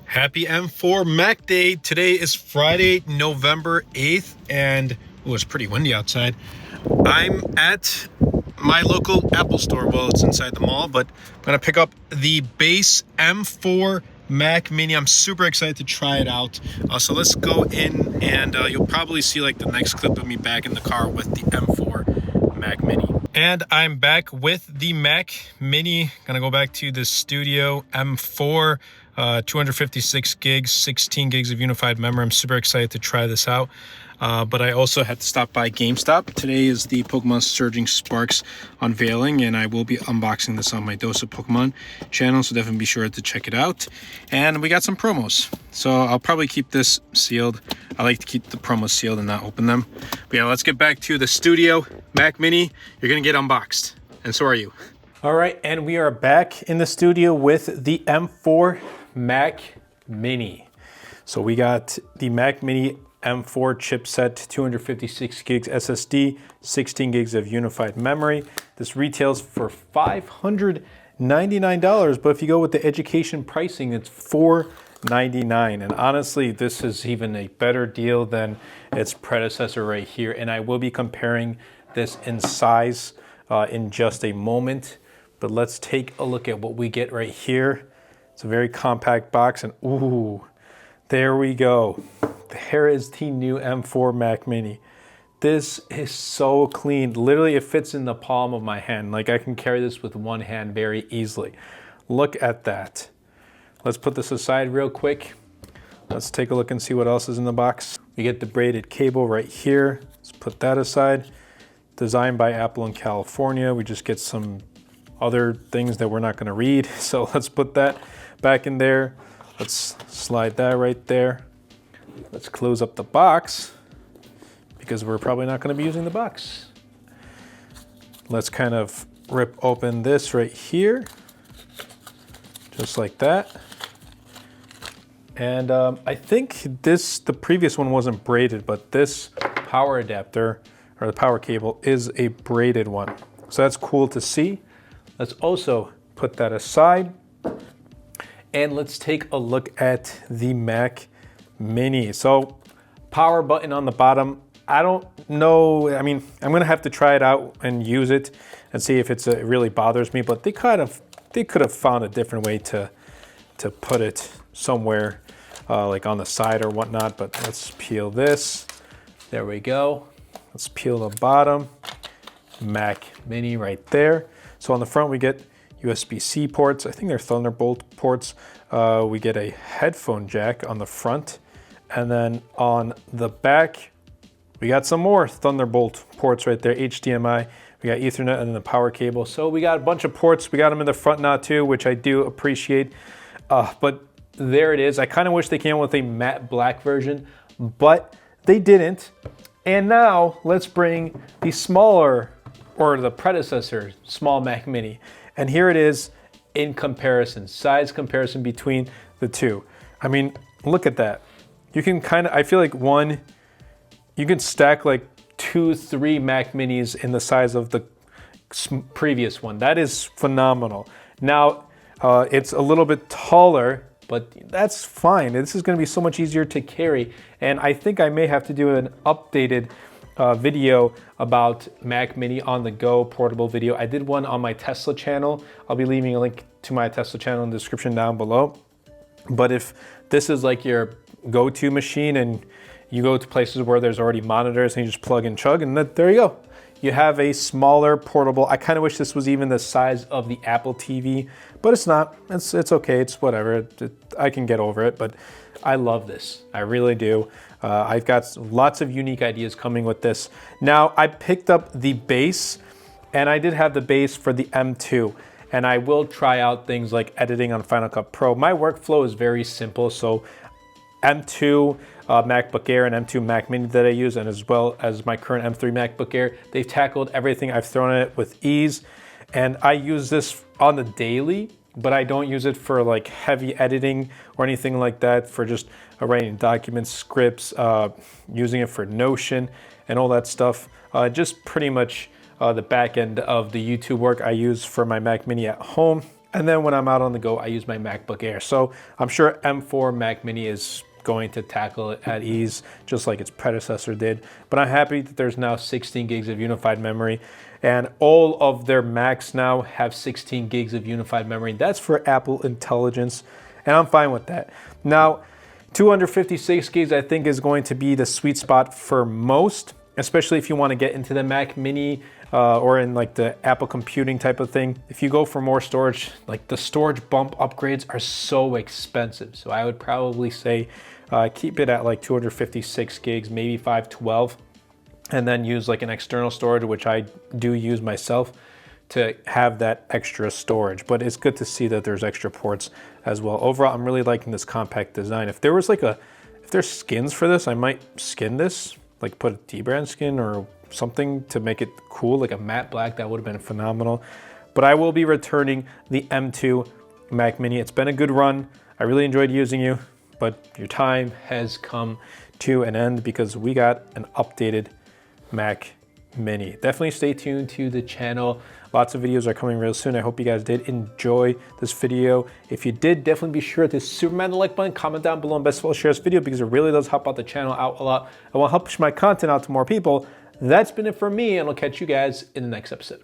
Happy M4 Mac Day. Today is Friday, November 8th, and it was pretty windy outside. I'm at my local Apple store. Well, it's inside the mall, but I'm gonna pick up the base M4 Mac Mini. I'm super excited to try it out. So let's go in, and you'll probably see like the next clip of me back in the car with the M4 Mac Mini. And I'm back with the Mac Mini. Gonna go back to the Studio M4. 256 gigs, 16 gigs of unified memory. I'm super excited to try this out. But I also had to stop by GameStop. Today is the Pokemon Surging Sparks unveiling, and I will be unboxing this on my Dose of Pokemon channel, so definitely be sure to check it out. And we got some promos, so I'll probably keep this sealed. I like to keep the promos sealed and not open them. But yeah, let's get back to the Studio Mac Mini. You're gonna get unboxed, and so are you. All right, and we are back in the studio with the M4 Mac Mini. So we got the Mac Mini M4 chipset, 256 gigs SSD, 16 gigs of unified memory. This retails for $599, but if you go with the education pricing, it's $499. And honestly, this is even a better deal than its predecessor right here. And I will be comparing this in size in just a moment. But let's take a look at what we get right here. It's a very compact box, and ooh, there we go. There is the new M4 Mac Mini. This is so clean. Literally, it fits in the palm of my hand. Like, I can carry this with one hand very easily. Look at that. Let's put this aside real quick. Let's take a look and see what else is in the box. We get the braided cable right here. Let's put that aside. Designed by Apple in California. We just get some other things that we're not gonna read. So let's put that back in there. Let's slide that right there. Let's close up the box because we're probably not gonna be using the box. Let's kind of rip open this right here, just like that. And I think the previous one wasn't braided, but this power adapter or the power cable is a braided one. So that's cool to see. Let's also put that aside, and let's take a look at the Mac Mini. So power button on the bottom. I don't know, I mean, I'm gonna have to try it out and use it and see if it really bothers me, but they could have found a different way to put it somewhere like on the side or whatnot. But let's peel this. There we go. Let's peel the bottom. Mac Mini right there. So on the front we get USB-C ports. I think they're Thunderbolt ports. We get a headphone jack on the front. And then on the back, we got some more Thunderbolt ports right there, HDMI. We got Ethernet and then the power cable. So we got a bunch of ports. We got them in the front now too, which I do appreciate. But there it is. I kind of wish they came out with a matte black version, but they didn't. And now let's bring the smaller, or the predecessor, small Mac Mini. And here it is in comparison, size comparison between the two. I mean, look at that. You can I feel like you can stack like 2, 3 Mac Minis in the size of the previous one. That is phenomenal. Now, it's a little bit taller, but that's fine. This is gonna be so much easier to carry. And I think I may have to do an updated video about Mac Mini on the go portable video. I did one on my Tesla channel. I'll be leaving a link to my Tesla channel in the description down below. But if this is like your go-to machine and you go to places where there's already monitors and you just plug and chug, and there you go. You have a smaller portable. I kind of wish this was even the size of the Apple TV, but it's not. It's okay. It's whatever. I can get over it, but I love this. I really do. I've got lots of unique ideas coming with this. Now, I picked up the base, and I did have the base for the M2, and I will try out things like editing on Final Cut Pro. My workflow is very simple, so M2 MacBook Air and M2 Mac Mini that I use, and as well as my current M3 MacBook Air, they've tackled everything. I've thrown at it with ease, and I use this on the daily, but I don't use it for like heavy editing or anything like that, for just writing documents, scripts, using it for Notion and all that stuff. Just pretty much the back end of the YouTube work I use for my Mac Mini at home. And then when I'm out on the go, I use my MacBook Air. So I'm sure M4 Mac Mini is going to tackle it at ease, just like its predecessor did. But I'm happy that there's now 16 gigs of unified memory, and all of their Macs now have 16 gigs of unified memory. That's for Apple Intelligence, and I'm fine with that. Now, 256 gigs I think is going to be the sweet spot for most, especially if you want to get into the Mac Mini or in like the Apple computing type of thing. If you go for more storage, like the storage bump upgrades are so expensive. So I would probably say keep it at like 256 gigs, maybe 512, and then use like an external storage, which I do use myself, to have that extra storage. But it's good to see that there's extra ports as well. Overall, I'm really liking this compact design. If there was like if there's skins for this, I might skin this, like put a D-brand skin or something to make it cool, like a matte black. That would have been phenomenal. But I will be returning the M2 Mac Mini. It's been a good run. I really enjoyed using you, but your time has come to an end because we got an updated Mac Mini. Definitely stay tuned to the channel. Lots of videos are coming real soon. I hope you guys did enjoy this video. If you did, definitely be sure to superman the like button, comment down below, and best of all, share this video because it really does help out the channel out a lot. I want to help push my content out to more people. That's been it for me, and I'll catch you guys in the next episode.